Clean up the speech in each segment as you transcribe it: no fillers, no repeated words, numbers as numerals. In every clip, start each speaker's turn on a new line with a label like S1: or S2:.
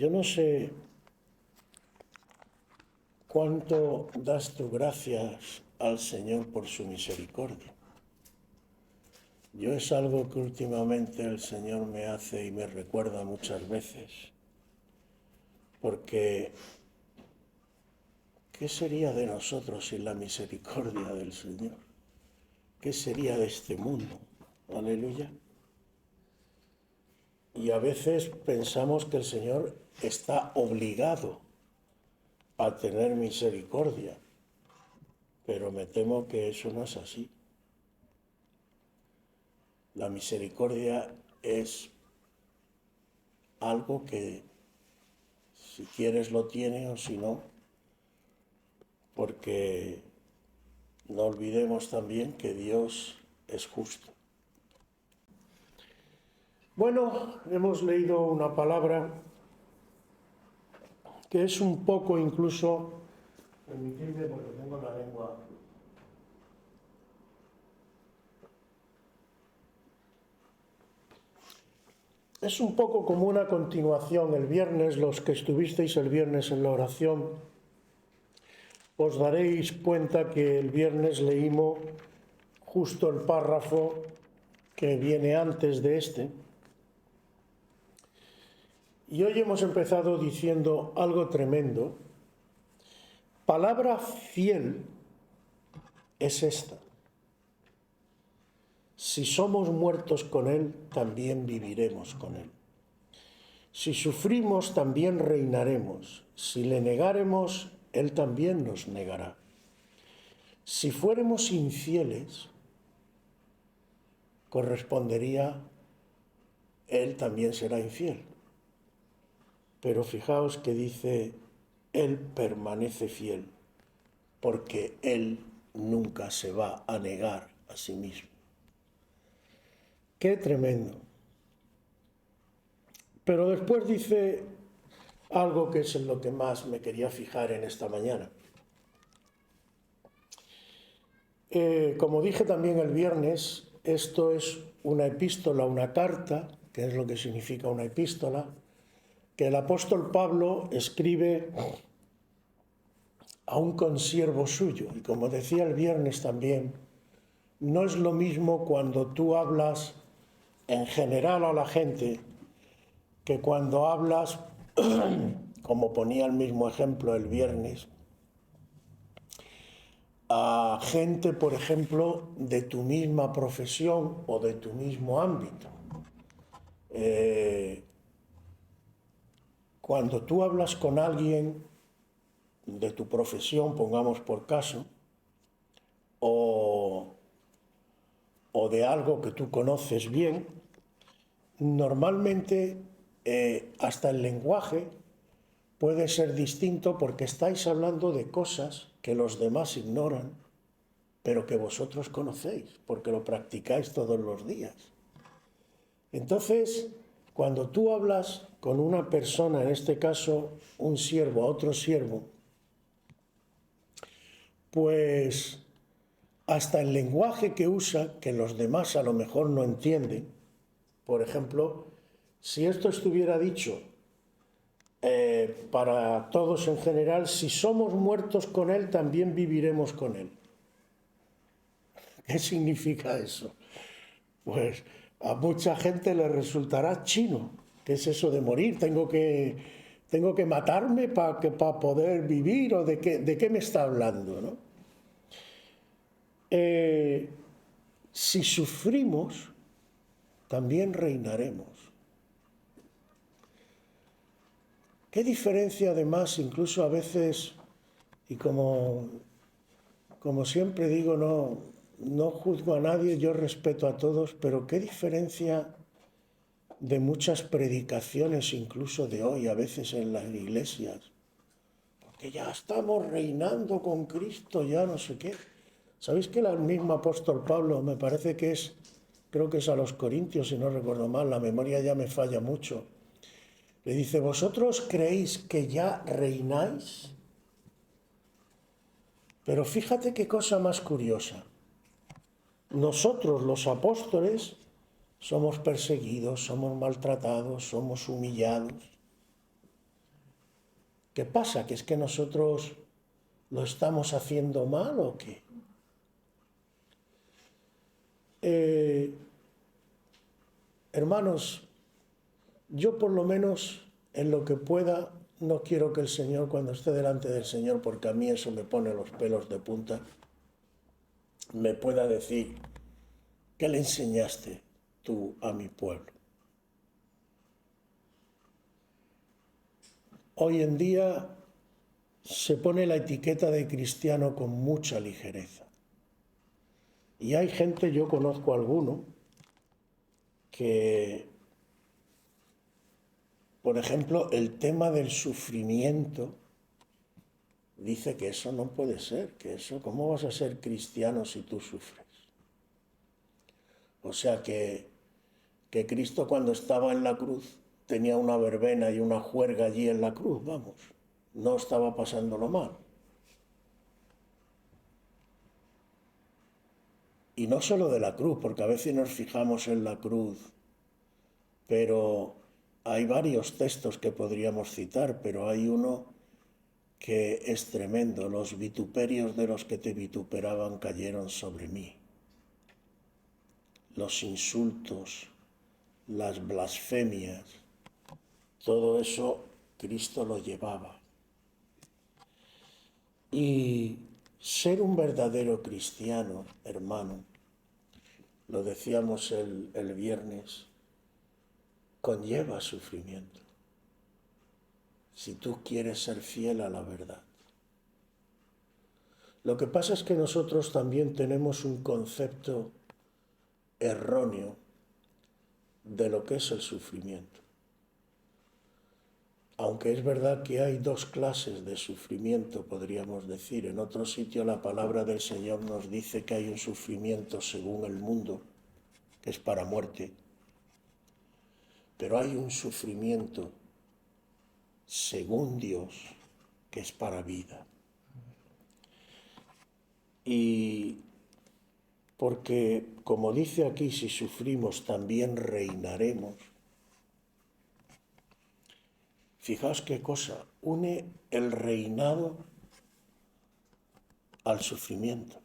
S1: Yo no sé cuánto das tú gracias al Señor por su misericordia. Yo es algo que últimamente el Señor me hace y me recuerda muchas veces, porque ¿qué sería de nosotros sin la misericordia del Señor? ¿Qué sería de este mundo? Aleluya. Y a veces pensamos que el Señor está obligado a tener misericordia, pero me temo que eso no es así. La misericordia es algo que si quieres lo tiene o si no, porque no olvidemos también que Dios es justo. Bueno, hemos leído una palabra que es un poco incluso, permitidme porque tengo la lengua. Es un poco como una continuación. El viernes, los que estuvisteis el viernes en la oración, os daréis cuenta que el viernes leímos justo el párrafo que viene antes de este. Y hoy hemos empezado diciendo algo tremendo. Palabra fiel es esta. Si somos muertos con Él, también viviremos con Él. Si sufrimos, también reinaremos. Si le negáremos, Él también nos negará. Si fuéramos infieles, correspondería, Él también será infiel. Pero fijaos que dice, Él permanece fiel, porque Él nunca se va a negar a sí mismo. ¡Qué tremendo! Pero después dice algo que es en lo que más me quería fijar en esta mañana. Como dije también el viernes, esto es una epístola, una carta, que es lo que significa una epístola, que el apóstol Pablo escribe a un consiervo suyo. Y como decía el viernes también, no es lo mismo cuando tú hablas en general a la gente que cuando hablas, como ponía el mismo ejemplo el viernes, a gente, por ejemplo, de tu misma profesión o de tu mismo ámbito. Cuando tú hablas con alguien de tu profesión, pongamos por caso, o de algo que tú conoces bien, normalmente hasta el lenguaje puede ser distinto porque estáis hablando de cosas que los demás ignoran, pero que vosotros conocéis, porque lo practicáis todos los días. Entonces, cuando tú hablas con una persona, en este caso un siervo a otro siervo, pues hasta el lenguaje que usa, que los demás a lo mejor no entienden, por ejemplo, si esto estuviera dicho para todos en general, si somos muertos con Él, también viviremos con Él. ¿Qué significa eso? Pues a mucha gente le resultará chino. ¿Qué es eso de morir? ¿Tengo que matarme para poder vivir? ¿O de qué me está hablando, no? Si sufrimos, también reinaremos. ¿Qué diferencia además, incluso a veces, y como siempre digo, no juzgo a nadie, yo respeto a todos, pero qué diferencia de muchas predicaciones, incluso de hoy, a veces en las iglesias, porque ya estamos reinando con Cristo, ya no sé qué. ¿Sabéis que el mismo apóstol Pablo, me parece que creo que es a los Corintios, si no recuerdo mal, la memoria ya me falla mucho, le dice, ¿vosotros creéis que ya reináis? Pero fíjate qué cosa más curiosa. Nosotros, los apóstoles, somos perseguidos, somos maltratados, somos humillados. ¿Qué pasa? ¿Que es que nosotros lo estamos haciendo mal o qué? Hermanos, yo por lo menos en lo que pueda no quiero que el Señor, cuando esté delante del Señor, porque a mí eso me pone los pelos de punta, me pueda decir, ¿qué le enseñaste tú a mi pueblo? Hoy en día se pone la etiqueta de cristiano con mucha ligereza. Y hay gente, yo conozco a alguno, que, por ejemplo, el tema del sufrimiento, dice que eso no puede ser, que eso, ¿cómo vas a ser cristiano si tú sufres? O sea que Cristo cuando estaba en la cruz tenía una verbena y una juerga allí en la cruz, vamos, no estaba pasándolo mal. Y no solo de la cruz, porque a veces nos fijamos en la cruz, pero hay varios textos que podríamos citar, pero hay uno que es tremendo. Los vituperios de los que te vituperaban cayeron sobre mí. Los insultos, las blasfemias, todo eso Cristo lo llevaba. Y ser un verdadero cristiano, hermano, lo decíamos el viernes, conlleva sufrimiento. Si tú quieres ser fiel a la verdad. Lo que pasa es que nosotros también tenemos un concepto erróneo de lo que es el sufrimiento. Aunque es verdad que hay dos clases de sufrimiento, podríamos decir. En otro sitio la palabra del Señor nos dice que hay un sufrimiento según el mundo, que es para muerte. Pero hay un sufrimiento según Dios, que es para vida. Y porque, como dice aquí, si sufrimos también reinaremos. Fijaos qué cosa, une el reinado al sufrimiento.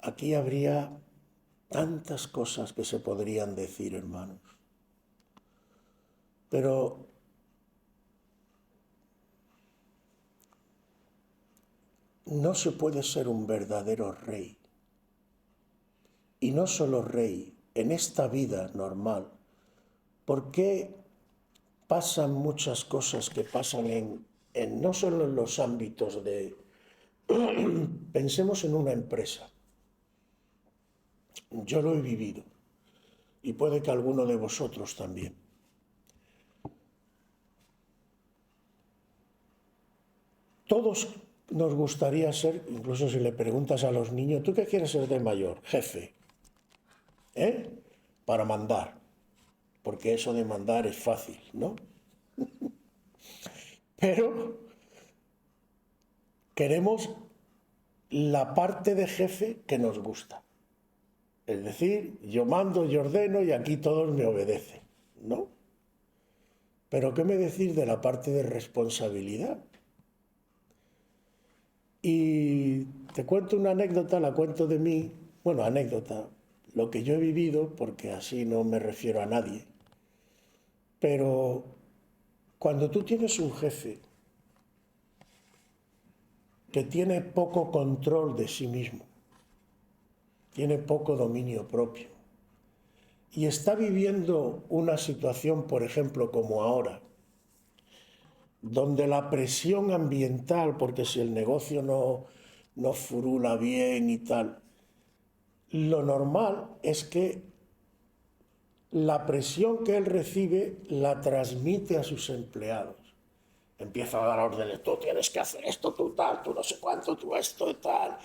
S1: Aquí habría tantas cosas que se podrían decir, hermanos. Pero no se puede ser un verdadero rey. Y no solo rey, en esta vida normal. ¿Por qué pasan muchas cosas que pasan en no solo en los ámbitos de... Pensemos en una empresa. Yo lo he vivido. Y puede que alguno de vosotros también. Todos nos gustaría ser, incluso si le preguntas a los niños, ¿tú qué quieres ser de mayor? Jefe. Para mandar. Porque eso de mandar es fácil, ¿no? Pero queremos la parte de jefe que nos gusta. Es decir, yo mando, yo ordeno y aquí todos me obedecen, ¿no? Pero ¿qué me decís de la parte de responsabilidad? Y te cuento una anécdota, la cuento de mí, bueno, anécdota, lo que yo he vivido, porque así no me refiero a nadie. Pero cuando tú tienes un jefe que tiene poco control de sí mismo, tiene poco dominio propio, y está viviendo una situación, por ejemplo, como ahora, donde la presión ambiental, porque si el negocio no furula bien y tal, lo normal es que la presión que él recibe la transmite a sus empleados. Empieza a dar órdenes, tú tienes que hacer esto, tú tal, tú no sé cuánto, tú esto y tal,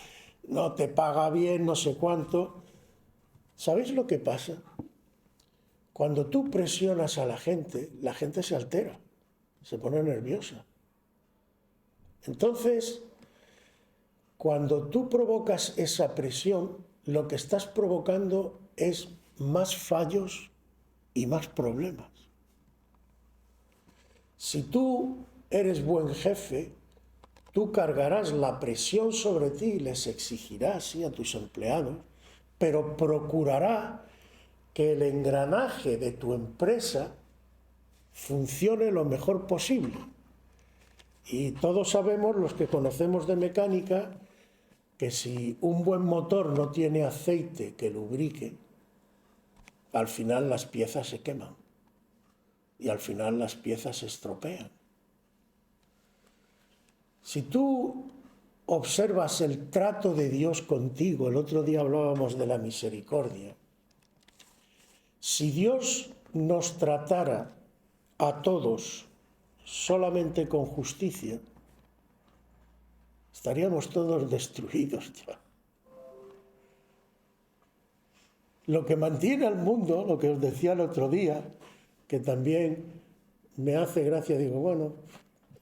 S1: no te paga bien, no sé cuánto. ¿Sabéis lo que pasa? Cuando tú presionas a la gente se altera, se pone nerviosa. Entonces, cuando tú provocas esa presión, lo que estás provocando es más fallos y más problemas. Si tú eres buen jefe, tú cargarás la presión sobre ti y les exigirás, sí, a tus empleados, pero procurará que el engranaje de tu empresa funcione lo mejor posible. Y todos sabemos, los que conocemos de mecánica, que si un buen motor no tiene aceite que lubrique, al final las piezas se queman y al final las piezas se estropean. Si tú observas el trato de Dios contigo, el otro día hablábamos de la misericordia, si Dios nos tratara a todos solamente con justicia, estaríamos todos destruidos ya. Lo que mantiene al mundo, lo que os decía el otro día, que también me hace gracia, digo, bueno,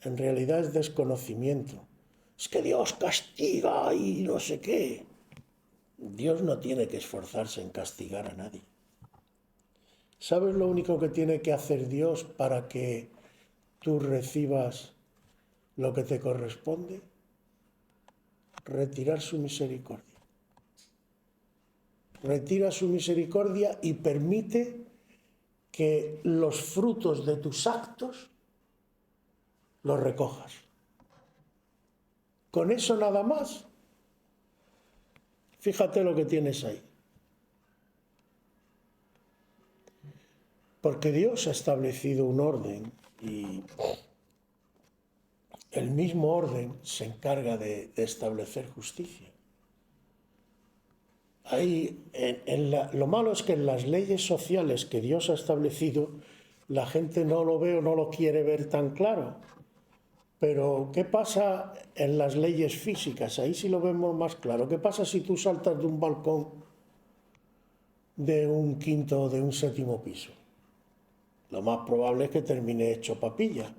S1: en realidad es desconocimiento. Es que Dios castiga y no sé qué. Dios no tiene que esforzarse en castigar a nadie. ¿Sabes lo único que tiene que hacer Dios para que tú recibas lo que te corresponde? Retirar su misericordia. Retira su misericordia y permite que los frutos de tus actos los recojas. Con eso nada más. Fíjate lo que tienes ahí. Porque Dios ha establecido un orden y el mismo orden se encarga de establecer justicia. Lo malo es que en las leyes sociales que Dios ha establecido, la gente no lo ve o no lo quiere ver tan claro. Pero, ¿qué pasa en las leyes físicas? Ahí sí lo vemos más claro. ¿Qué pasa si tú saltas de un balcón de un quinto o de un séptimo piso? Lo más probable es que termine hecho papilla.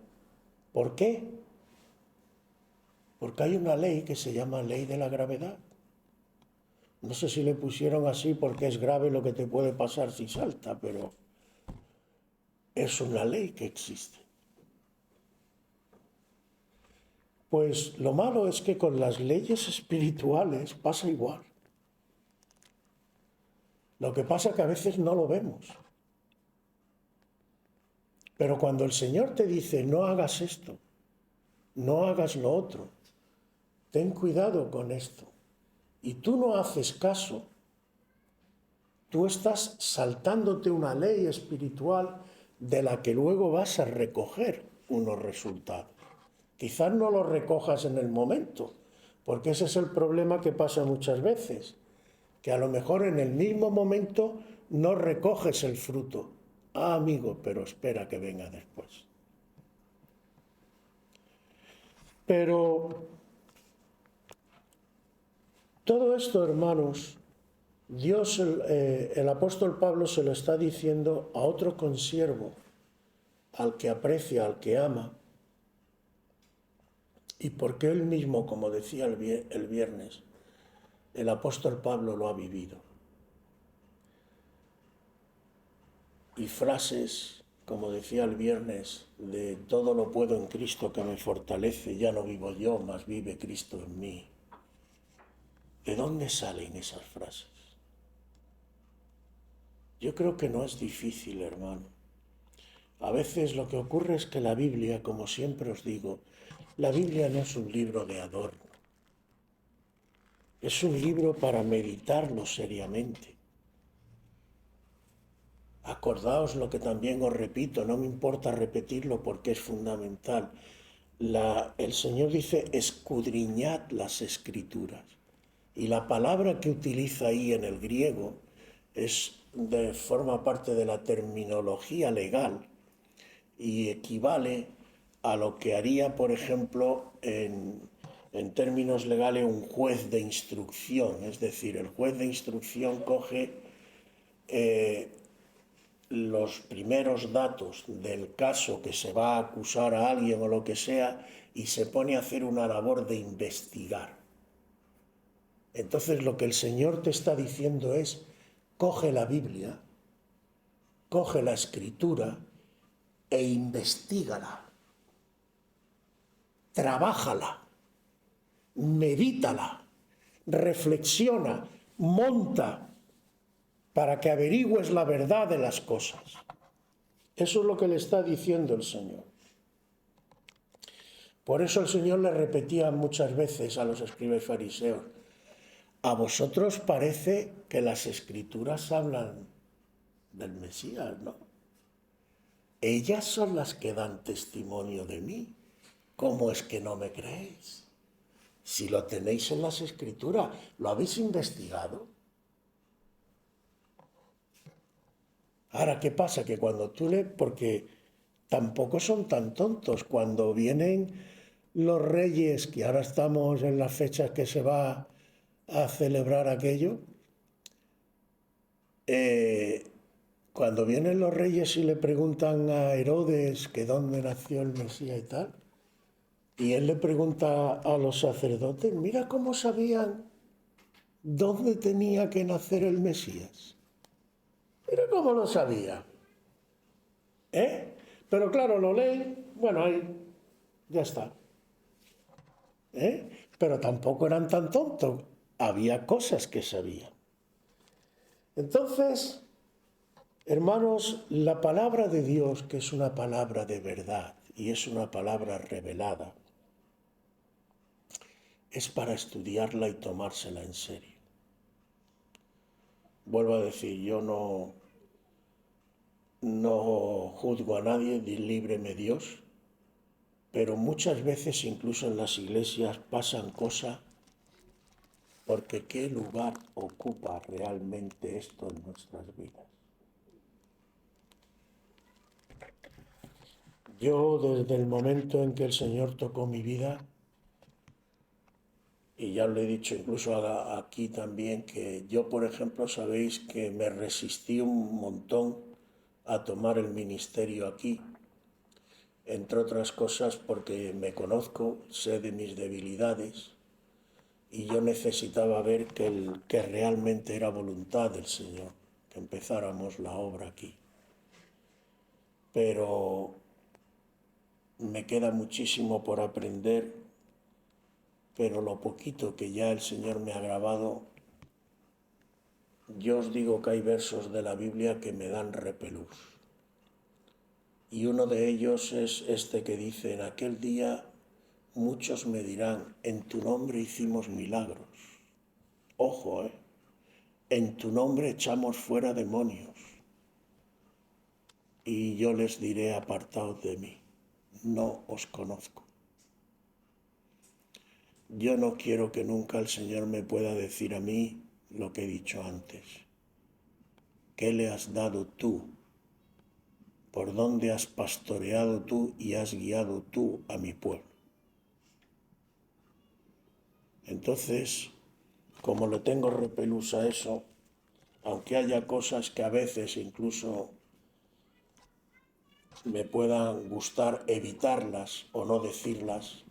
S1: ¿Por qué? Porque hay una ley que se llama ley de la gravedad. No sé si le pusieron así porque es grave lo que te puede pasar si salta, pero es una ley que existe. Pues lo malo es que con las leyes espirituales pasa igual. Lo que pasa es que a veces no lo vemos. Pero cuando el Señor te dice, no hagas esto, no hagas lo otro, ten cuidado con esto, y tú no haces caso, tú estás saltándote una ley espiritual de la que luego vas a recoger unos resultados. Quizás no los recojas en el momento, porque ese es el problema que pasa muchas veces, que a lo mejor en el mismo momento no recoges el fruto. Ah, amigo, pero espera que venga después. Pero todo esto, hermanos, Dios, el apóstol Pablo se lo está diciendo a otro consiervo, al que aprecia, al que ama, y porque él mismo, como decía el viernes, el apóstol Pablo lo ha vivido. Y frases, como decía el viernes, de todo lo puedo en Cristo que me fortalece, ya no vivo yo, mas vive Cristo en mí. ¿De dónde salen esas frases? Yo creo que no es difícil, hermano. A veces lo que ocurre es que la Biblia, como siempre os digo, la Biblia no es un libro de adorno. Es un libro para meditarlo seriamente. Acordaos lo que también os repito, no me importa repetirlo porque es fundamental. El Señor dice, escudriñad las Escrituras. Y la palabra que utiliza ahí en el griego forma parte de la terminología legal y equivale a lo que haría, por ejemplo, en términos legales, un juez de instrucción. Es decir, el juez de instrucción coge los primeros datos del caso que se va a acusar a alguien o lo que sea y se pone a hacer una labor de investigar. Entonces lo que el Señor te está diciendo es, coge la Biblia, coge la Escritura e investígala. trabájala, medítala, reflexiona, monta para que averigües la verdad de las cosas. Eso es lo que le está diciendo el Señor. Por eso el Señor le repetía muchas veces a los escribas y fariseos: a vosotros parece que las Escrituras hablan del Mesías, ¿no? Ellas son las que dan testimonio de mí. ¿Cómo es que no me creéis? Si lo tenéis en las Escrituras, ¿lo habéis investigado? Ahora, ¿qué pasa? Que cuando tú lees, porque tampoco son tan tontos, cuando vienen los reyes, que ahora estamos en las fechas que se va a celebrar aquello, cuando vienen los reyes y le preguntan a Herodes que dónde nació el Mesías y tal, y él le pregunta a los sacerdotes: mira cómo sabían dónde tenía que nacer el Mesías. Mira cómo lo sabía. Pero claro, lo leen, bueno, ahí ya está. Pero tampoco eran tan tontos, había cosas que sabían. Entonces, hermanos, la palabra de Dios, que es una palabra de verdad y es una palabra revelada, es para estudiarla y tomársela en serio. Vuelvo a decir, yo no juzgo a nadie, líbreme Dios, pero muchas veces incluso en las iglesias pasan cosas, porque ¿qué lugar ocupa realmente esto en nuestras vidas? Yo, desde el momento en que el Señor tocó mi vida, y ya lo he dicho incluso aquí también, que yo, por ejemplo, sabéis que me resistí un montón a tomar el ministerio aquí, entre otras cosas porque me conozco, sé de mis debilidades, y yo necesitaba ver que realmente era voluntad del Señor que empezáramos la obra aquí. Pero me queda muchísimo por aprender, pero lo poquito que ya el Señor me ha grabado, yo os digo que hay versos de la Biblia que me dan repelús. Y uno de ellos es este que dice: en aquel día muchos me dirán, en tu nombre hicimos milagros. Ojo, en tu nombre echamos fuera demonios. Y yo les diré: apartaos de mí, no os conozco. Yo no quiero que nunca el Señor me pueda decir a mí lo que he dicho antes. ¿Qué le has dado tú? ¿Por dónde has pastoreado tú y has guiado tú a mi pueblo? Entonces, como le tengo repelús a eso, aunque haya cosas que a veces incluso me puedan gustar evitarlas o no decirlas,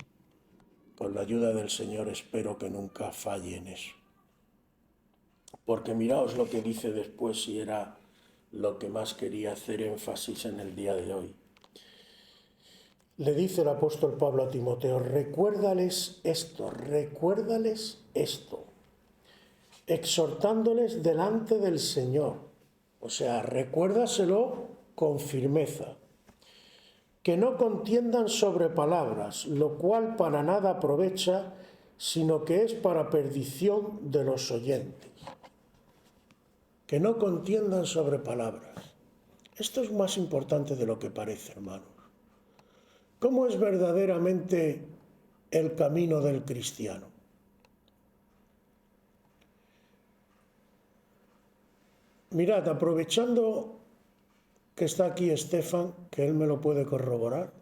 S1: con la ayuda del Señor espero que nunca falle en eso. Porque miraos lo que dice después, y era lo que más quería hacer énfasis en el día de hoy. Le dice el apóstol Pablo a Timoteo: recuérdales esto, exhortándoles delante del Señor. O sea, recuérdaselo con firmeza. Que no contiendan sobre palabras, lo cual para nada aprovecha, sino que es para perdición de los oyentes. Que no contiendan sobre palabras. Esto es más importante de lo que parece, hermanos. ¿Cómo es verdaderamente el camino del cristiano? Mirad, aprovechando que está aquí Estefan, que él me lo puede corroborar,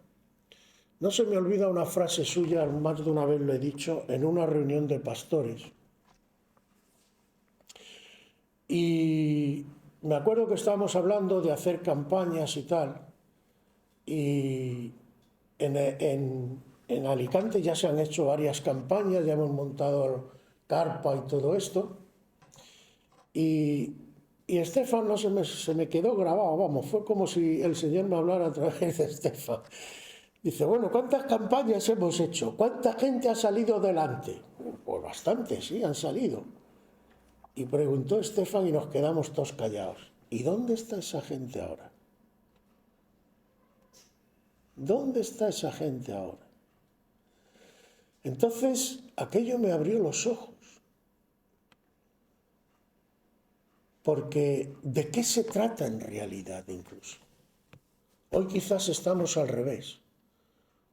S1: no se me olvida una frase suya, más de una vez lo he dicho, en una reunión de pastores. Y me acuerdo que estábamos hablando de hacer campañas y tal, y en Alicante ya se han hecho varias campañas, ya hemos montado carpa y todo esto, y Estefan se me quedó grabado, vamos, fue como si el Señor me hablara a través de Estefan. Dice, bueno, ¿cuántas campañas hemos hecho? ¿Cuánta gente ha salido delante? Pues bastante, sí, han salido. Y preguntó Estefan y nos quedamos todos callados. ¿Y dónde está esa gente ahora? ¿Dónde está esa gente ahora? Entonces, aquello me abrió los ojos. Porque, ¿de qué se trata en realidad incluso? Hoy quizás estamos al revés.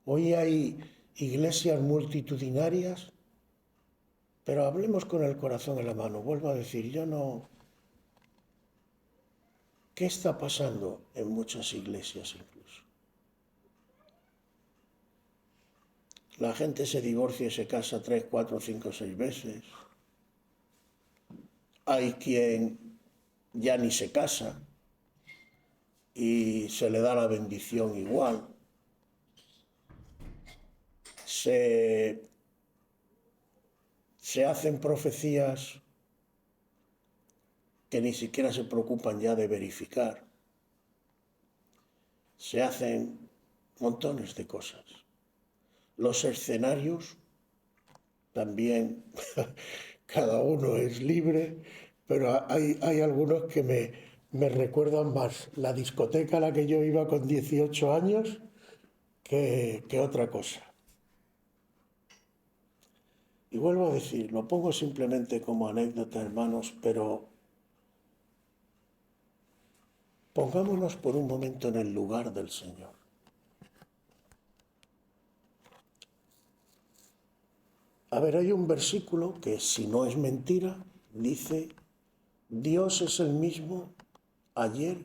S1: Hoy hay iglesias multitudinarias, pero hablemos con el corazón en la mano. Vuelvo a decir, yo no... ¿Qué está pasando en muchas iglesias incluso? La gente se divorcia y se casa 3, 4, 5, 6 veces. Hay quien ya ni se casa y se le da la bendición igual. Se hacen profecías que ni siquiera se preocupan ya de verificar. Se hacen montones de cosas. Los escenarios también, cada uno es libre, pero hay algunos que me recuerdan más la discoteca a la que yo iba con 18 años que otra cosa. Y vuelvo a decir, lo pongo simplemente como anécdota, hermanos, pero pongámonos por un momento en el lugar del Señor. A ver, hay un versículo que, si no es mentira, dice, Dios es el mismo ayer,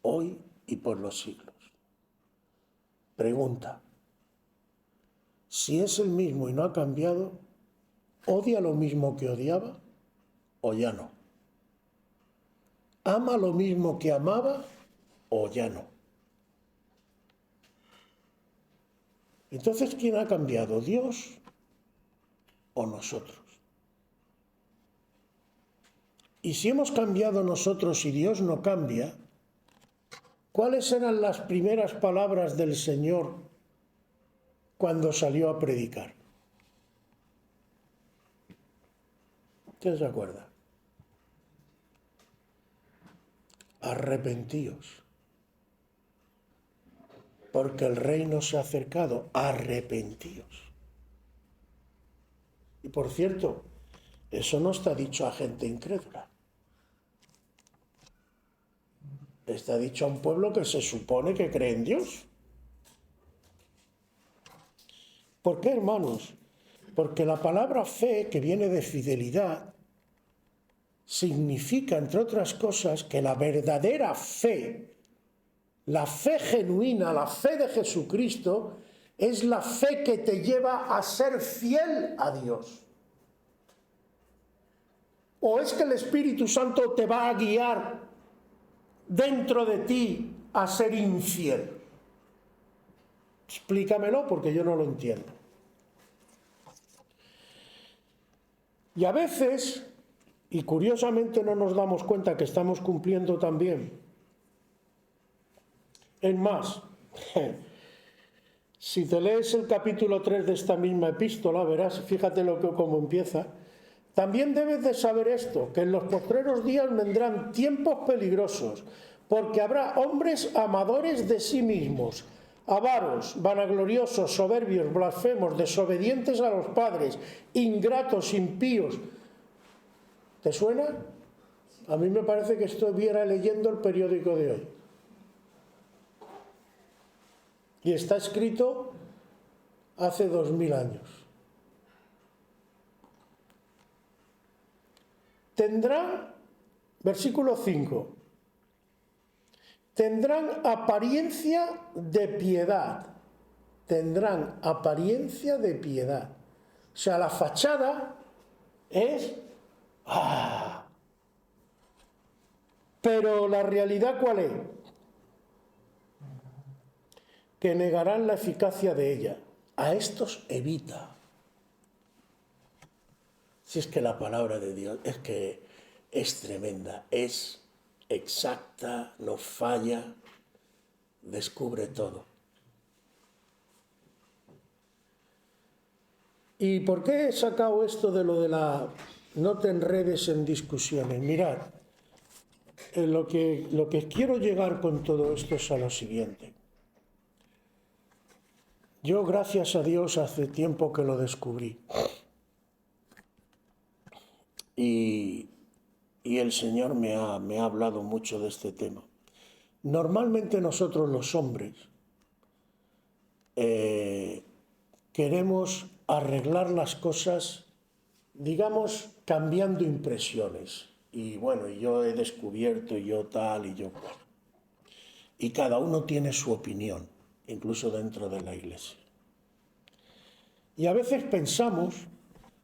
S1: hoy y por los siglos. Pregunta, si es el mismo y no ha cambiado, ¿odia lo mismo que odiaba o ya no? ¿Ama lo mismo que amaba o ya no? Entonces, ¿quién ha cambiado, Dios o nosotros? Y si hemos cambiado nosotros y Dios no cambia, ¿cuáles eran las primeras palabras del Señor cuando salió a predicar? ¿Quién se acuerda? Arrepentíos, porque el reino se ha acercado. Arrepentíos. Y por cierto, eso no está dicho a gente incrédula. Está dicho a un pueblo que se supone que cree en Dios. ¿Por qué, hermanos? Porque la palabra fe, que viene de fidelidad, significa, entre otras cosas, que la verdadera fe, la fe genuina, la fe de Jesucristo, es la fe que te lleva a ser fiel a Dios. ¿O es que el Espíritu Santo te va a guiar dentro de ti a ser infiel? Explícamelo porque yo no lo entiendo. Y a veces, y curiosamente no nos damos cuenta que estamos cumpliendo también. Es más, si te lees el capítulo 3 de esta misma epístola, verás, fíjate cómo empieza. También debes de saber esto, que en los postreros días vendrán tiempos peligrosos, porque habrá hombres amadores de sí mismos, avaros, vanagloriosos, soberbios, blasfemos, desobedientes a los padres, ingratos, impíos. ¿Te suena? A mí me parece que estuviera leyendo el periódico de hoy. Y está escrito hace 2000 años. Tendrán, versículo 5, tendrán apariencia de piedad. Tendrán apariencia de piedad. O sea, la fachada es... Pero la realidad, ¿cuál es? Que negarán la eficacia de ella. A estos evita. Si es que la palabra de Dios es que es tremenda, es exacta, no falla, descubre todo. ¿Y por qué he sacado esto de lo de la no te enredes en discusiones? Mirad, lo que quiero llegar con todo esto es a lo siguiente. Yo, gracias a Dios, hace tiempo que lo descubrí. Y el Señor me ha hablado mucho de este tema. Normalmente nosotros los hombres queremos arreglar las cosas, digamos, cambiando impresiones. Y bueno, yo he descubierto, y yo tal, y yo cual. Y cada uno tiene su opinión, incluso dentro de la Iglesia. Y a veces pensamos,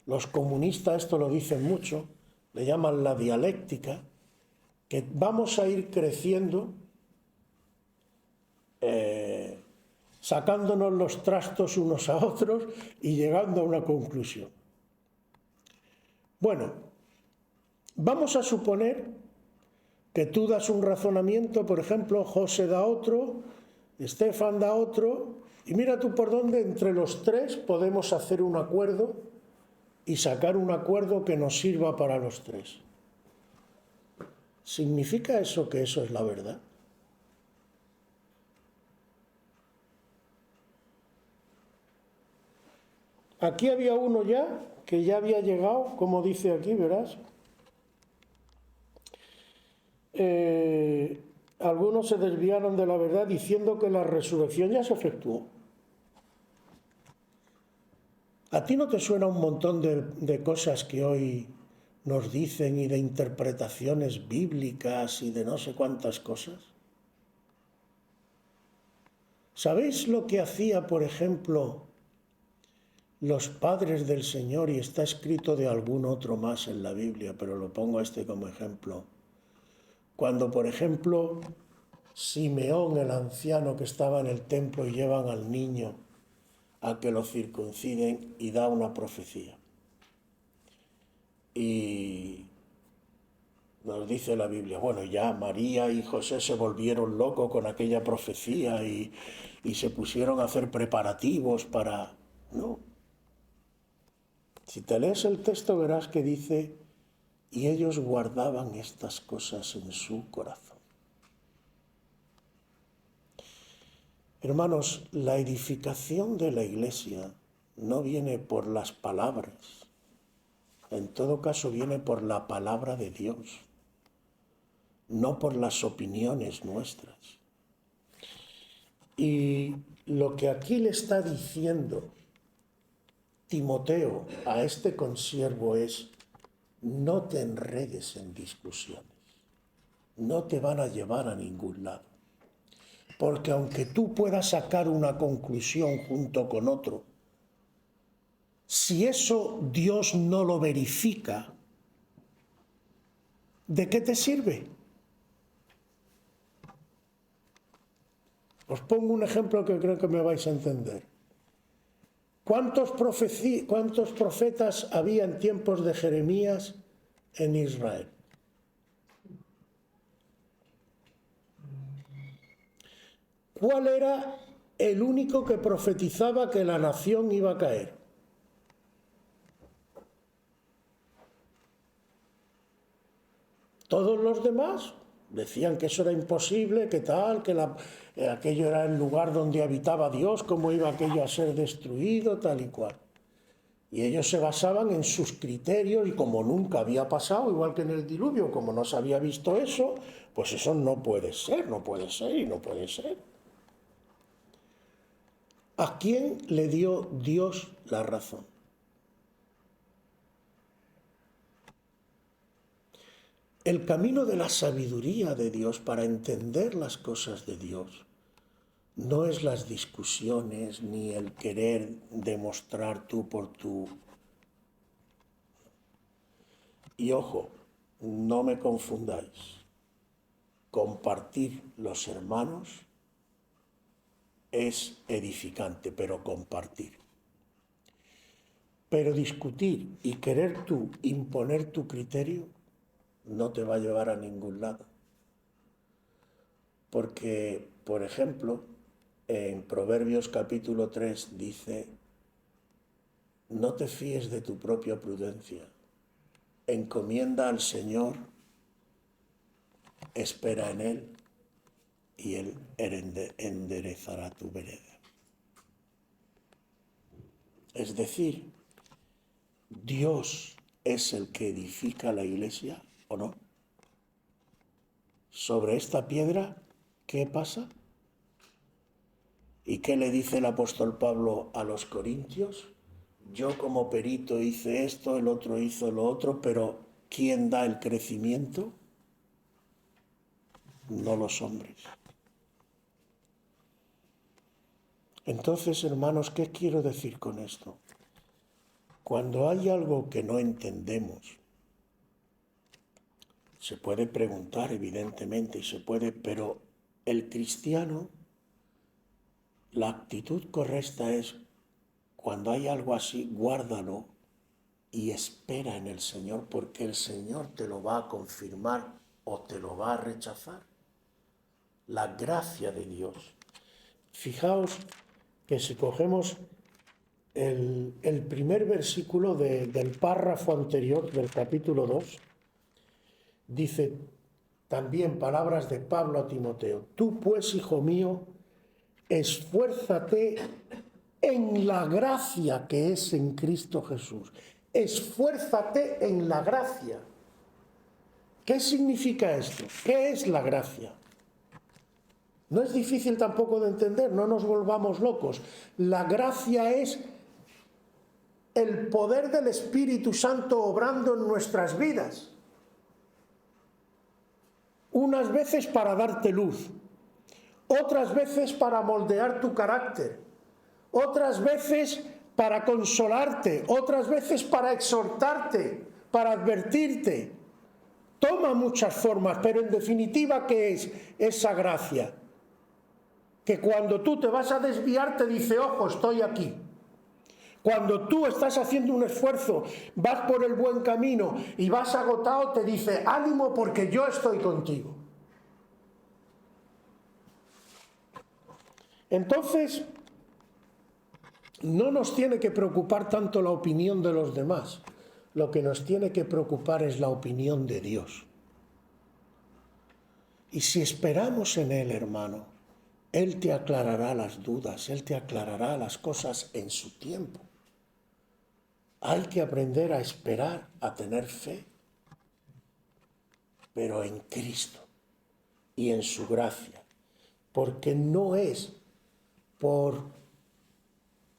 S1: los comunistas esto lo dicen mucho, le llaman la dialéctica, que vamos a ir creciendo sacándonos los trastos unos a otros y llegando a una conclusión. Bueno, vamos a suponer que tú das un razonamiento, por ejemplo, José da otro, Estefan da otro, y mira tú por dónde entre los tres podemos hacer un acuerdo y sacar un acuerdo que nos sirva para los tres. ¿Significa eso que eso es la verdad? Aquí había uno ya, que ya había llegado, como dice aquí, verás. Algunos se desviaron de la verdad diciendo que la resurrección ya se efectuó. ¿A ti no te suena un montón de cosas que hoy nos dicen y de interpretaciones bíblicas y de no sé cuántas cosas? ¿Sabéis lo que hacía, por ejemplo, los padres del Señor? Y está escrito de algún otro más en la Biblia, pero lo pongo como ejemplo. Cuando, por ejemplo, Simeón, el anciano que estaba en el templo, y llevan al niño a que lo circunciden y da una profecía. Y nos dice la Biblia, bueno, ya María y José se volvieron locos con aquella profecía y se pusieron a hacer preparativos para... No. Si te lees el texto verás que dice, y ellos guardaban estas cosas en su corazón. Hermanos, la edificación de la Iglesia no viene por las palabras, en todo caso viene por la palabra de Dios, no por las opiniones nuestras. Y lo que aquí le está diciendo Timoteo a este consiervo es, no te enredes en discusiones, no te van a llevar a ningún lado. Porque aunque tú puedas sacar una conclusión junto con otro, si eso Dios no lo verifica, ¿de qué te sirve? Os pongo un ejemplo que creo que me vais a entender. ¿Cuántos profetas había en tiempos de Jeremías en Israel? ¿Cuál era el único que profetizaba que la nación iba a caer? Todos los demás decían que eso era imposible, que tal, que aquello era el lugar donde habitaba Dios, cómo iba aquello a ser destruido, tal y cual. Y ellos se basaban en sus criterios y como nunca había pasado, igual que en el diluvio, como no se había visto eso, pues eso no puede ser, no puede ser y no puede ser. ¿A quién le dio Dios la razón? El camino de la sabiduría de Dios para entender las cosas de Dios no es las discusiones ni el querer demostrar tú por tú. Y ojo, no me confundáis. Compartir los hermanos es edificante, pero compartir. Pero discutir y querer tú imponer tu criterio no te va a llevar a ningún lado. Porque, por ejemplo, en Proverbios capítulo 3 dice, no te fíes de tu propia prudencia. Encomienda al Señor, espera en Él y Él enderezará tu vereda. Es decir, ¿Dios es el que edifica la iglesia o no? Sobre esta piedra, ¿qué pasa? ¿Y qué le dice el apóstol Pablo a los corintios? Yo como perito hice esto, el otro hizo lo otro, pero ¿quién da el crecimiento? No los hombres. Entonces, hermanos, ¿qué quiero decir con esto? Cuando hay algo que no entendemos, se puede preguntar, evidentemente, pero el cristiano, la actitud correcta es, cuando hay algo así, guárdalo y espera en el Señor, porque el Señor te lo va a confirmar o te lo va a rechazar. La gracia de Dios. Fijaos que si cogemos el primer versículo del párrafo anterior del capítulo 2, dice también palabras de Pablo a Timoteo: tú pues, hijo mío, esfuérzate en la gracia que es en Cristo Jesús. Esfuérzate en la gracia. ¿Qué significa esto? ¿Qué es la gracia? No es difícil tampoco de entender, no nos volvamos locos. La gracia es el poder del Espíritu Santo obrando en nuestras vidas. Unas veces para darte luz, otras veces para moldear tu carácter, otras veces para consolarte, otras veces para exhortarte, para advertirte. Toma muchas formas, pero en definitiva, ¿qué es esa gracia? Que cuando tú te vas a desviar te dice: ojo, estoy aquí. Cuando tú estás haciendo un esfuerzo, vas por el buen camino y vas agotado, te dice: ánimo, porque yo estoy contigo. Entonces, no nos tiene que preocupar tanto la opinión de los demás. Lo que nos tiene que preocupar es la opinión de Dios. Y si esperamos en Él, hermano, Él te aclarará las dudas, Él te aclarará las cosas en su tiempo. Hay que aprender a esperar, a tener fe, pero en Cristo y en su gracia, porque no es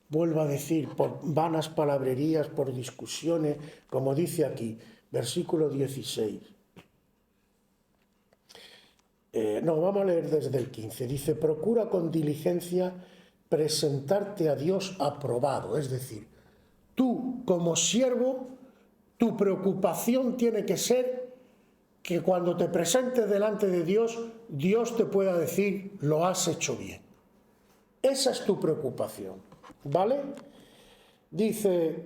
S1: vuelvo a decir, por vanas palabrerías, por discusiones, como dice aquí, versículo 16. Vamos a leer desde el 15. Dice: procura con diligencia presentarte a Dios aprobado. Es decir, tú como siervo, tu preocupación tiene que ser que cuando te presentes delante de Dios, Dios te pueda decir: lo has hecho bien. Esa es tu preocupación, ¿vale? Dice: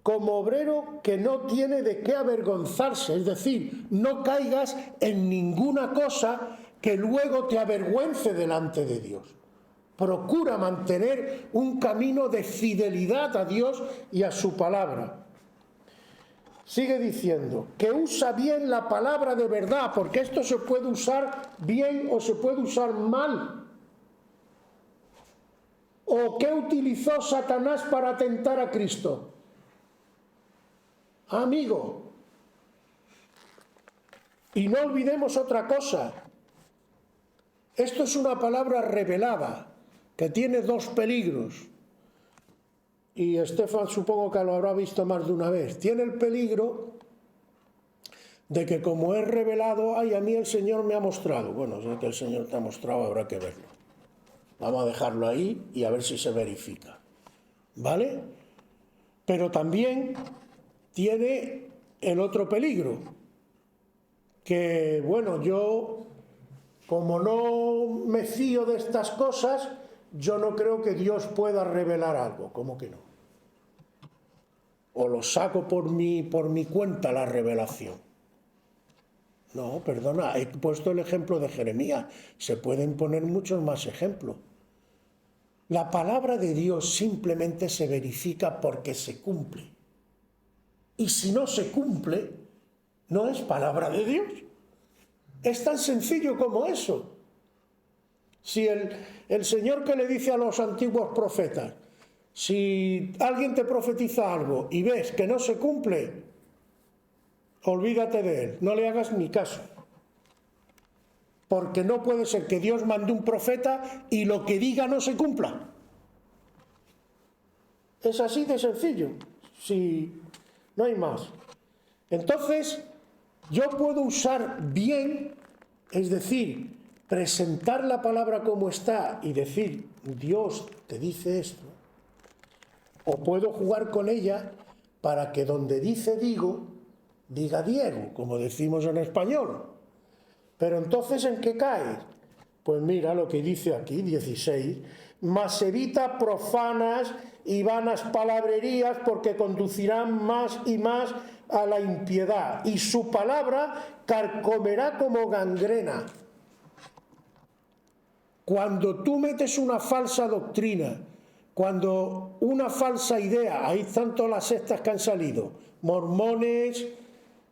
S1: como obrero que no tiene de qué avergonzarse, es decir, no caigas en ninguna cosa que luego te avergüence delante de Dios. Procura mantener un camino de fidelidad a Dios y a su palabra. Sigue diciendo que usa bien la palabra de verdad, porque esto se puede usar bien o se puede usar mal. ¿O qué utilizó Satanás para tentar a Cristo? Amigo, y no olvidemos otra cosa. Esto es una palabra revelada que tiene dos peligros. Y Estefan supongo que lo habrá visto más de una vez. Tiene el peligro de que, como es revelado, a mí el Señor me ha mostrado. Bueno, ya que el Señor te ha mostrado, habrá que verlo. Vamos a dejarlo ahí y a ver si se verifica. ¿Vale? Pero también tiene el otro peligro, que bueno, yo como no me fío de estas cosas, yo no creo que Dios pueda revelar algo. ¿Cómo que no? O lo saco por mi cuenta la revelación. No, perdona, he puesto el ejemplo de Jeremías, se pueden poner muchos más ejemplos. La palabra de Dios simplemente se verifica porque se cumple. Y si no se cumple, no es palabra de Dios. Es tan sencillo como eso. Si el Señor que le dice a los antiguos profetas, si alguien te profetiza algo y ves que no se cumple, olvídate de él, no le hagas ni caso. Porque no puede ser que Dios mande un profeta y lo que diga no se cumpla. Es así de sencillo, si no hay más. Entonces, yo puedo usar bien, es decir, presentar la palabra como está y decir, Dios te dice esto, o puedo jugar con ella para que donde dice digo, diga Diego, como decimos en español. Pero entonces, ¿en qué cae? Pues mira lo que dice aquí, 16, mas evita profanas y vanas palabrerías porque conducirán más y más a la impiedad, y su palabra carcomerá como gangrena. Cuando tú metes una falsa doctrina, cuando una falsa idea, ahí están todas las sectas que han salido, mormones,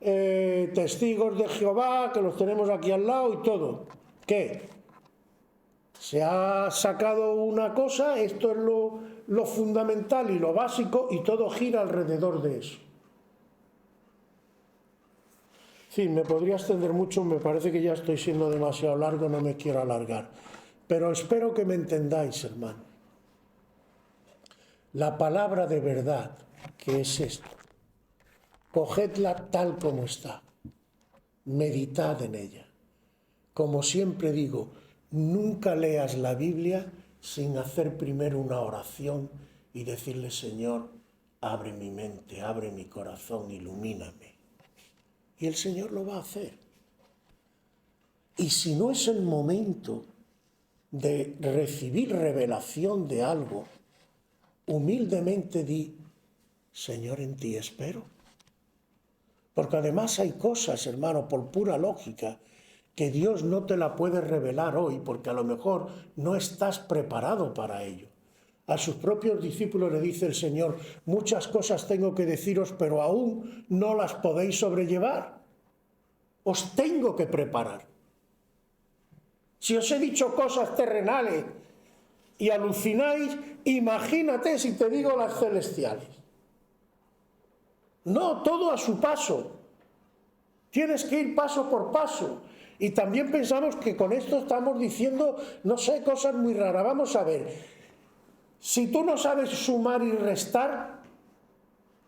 S1: testigos de Jehová, que los tenemos aquí al lado y todo. ¿Qué? Se ha sacado una cosa, esto es lo fundamental y lo básico, y todo gira alrededor de eso. Sí, me podría extender mucho, me parece que ya estoy siendo demasiado largo, no me quiero alargar. Pero espero que me entendáis, hermano. La palabra de verdad, que es esto, cogedla tal como está, meditad en ella. Como siempre digo, nunca leas la Biblia sin hacer primero una oración y decirle, Señor, abre mi mente, abre mi corazón, ilumíname. Y el Señor lo va a hacer. Y si no es el momento de recibir revelación de algo, humildemente di, Señor, en ti espero. Porque además hay cosas, hermano, por pura lógica, que Dios no te la puede revelar hoy, porque a lo mejor no estás preparado para ello. A sus propios discípulos le dice el Señor, muchas cosas tengo que deciros, pero aún no las podéis sobrellevar. Os tengo que preparar. Si os he dicho cosas terrenales y alucináis, imagínate si te digo las celestiales. No, todo a su paso. Tienes que ir paso por paso. Y también pensamos que con esto estamos diciendo, no sé, cosas muy raras. Vamos a ver, si tú no sabes sumar y restar,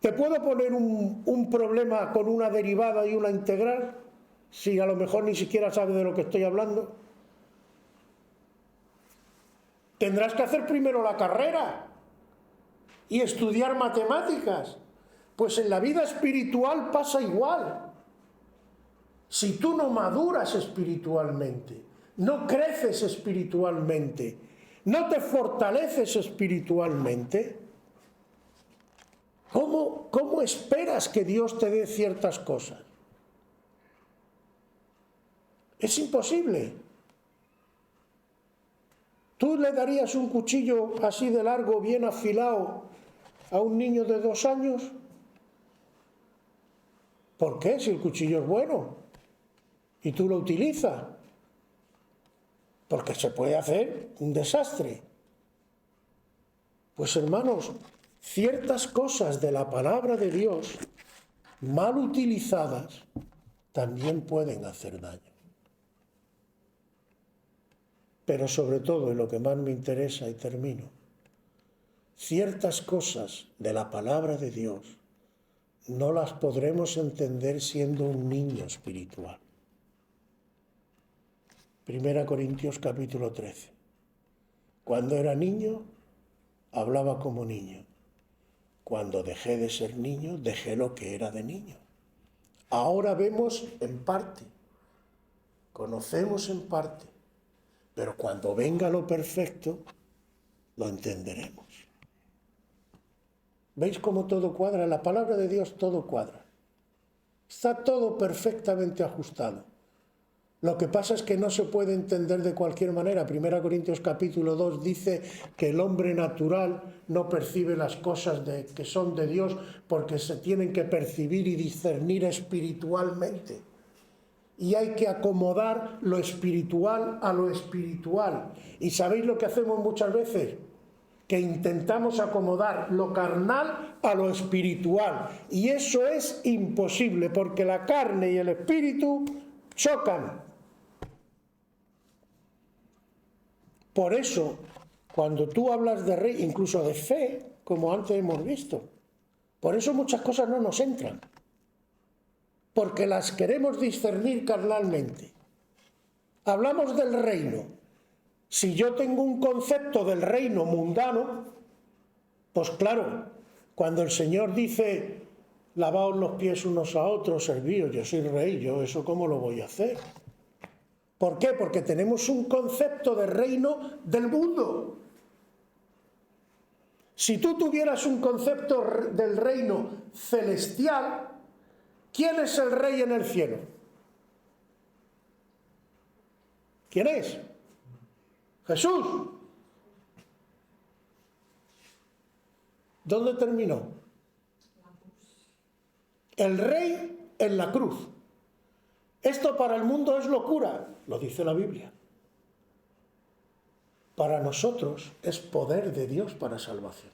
S1: ¿te puedo poner un problema con una derivada y una integral? Si a lo mejor ni siquiera sabes de lo que estoy hablando. Tendrás que hacer primero la carrera y estudiar matemáticas. Pues en la vida espiritual pasa igual. Si tú no maduras espiritualmente, no creces espiritualmente, no te fortaleces espiritualmente, ¿cómo esperas que Dios te dé ciertas cosas? Es imposible. ¿Tú le darías un cuchillo así de largo, bien afilado, a un niño de 2 años? ¿Por qué? Si el cuchillo es bueno y tú lo utilizas. Porque se puede hacer un desastre. Pues hermanos, ciertas cosas de la palabra de Dios, mal utilizadas, también pueden hacer daño. Pero sobre todo, y lo que más me interesa, y termino, ciertas cosas de la palabra de Dios no las podremos entender siendo un niño espiritual. 1 Corintios capítulo 13. Cuando era niño, hablaba como niño. Cuando dejé de ser niño, dejé lo que era de niño. Ahora vemos en parte, conocemos en parte, pero cuando venga lo perfecto, lo entenderemos. ¿Veis cómo todo cuadra? En la palabra de Dios todo cuadra. Está todo perfectamente ajustado. Lo que pasa es que no se puede entender de cualquier manera. 1 Corintios capítulo 2 dice que el hombre natural no percibe las cosas que son de Dios porque se tienen que percibir y discernir espiritualmente. Y hay que acomodar lo espiritual a lo espiritual. ¿Y sabéis lo que hacemos muchas veces? Que intentamos acomodar lo carnal a lo espiritual. Y eso es imposible porque la carne y el espíritu chocan. Por eso, cuando tú hablas de rey, incluso de fe, como antes hemos visto, por eso muchas cosas no nos entran, porque las queremos discernir carnalmente. Hablamos del reino. Si yo tengo un concepto del reino mundano, pues claro, cuando el Señor dice, lavaos los pies unos a otros, servíos, yo soy rey, yo eso ¿cómo lo voy a hacer? ¿Por qué? Porque tenemos un concepto de reino del mundo. Si tú tuvieras un concepto del reino celestial, ¿quién es el rey en el cielo? ¿Quién es? Jesús. ¿Dónde terminó? El rey en la cruz. Esto para el mundo es locura, lo dice la Biblia. Para nosotros es poder de Dios para salvación.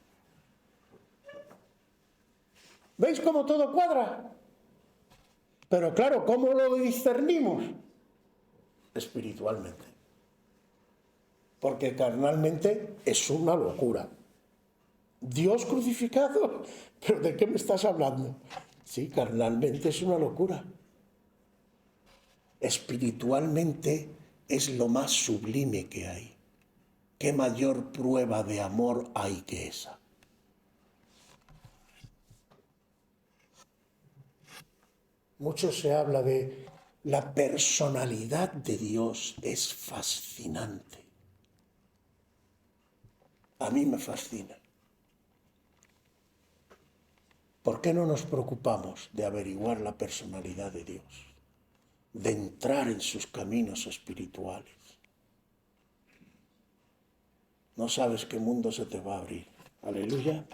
S1: ¿Veis cómo todo cuadra? Pero claro, ¿cómo lo discernimos? Espiritualmente. Porque carnalmente es una locura. Dios crucificado, ¿pero de qué me estás hablando? Sí, carnalmente es una locura. Espiritualmente es lo más sublime que hay. ¿Qué mayor prueba de amor hay que esa? Mucho se habla de la personalidad de Dios, es fascinante. A mí me fascina. ¿Por qué no nos preocupamos de averiguar la personalidad de Dios? De entrar en sus caminos espirituales. No sabes qué mundo se te va a abrir. Aleluya.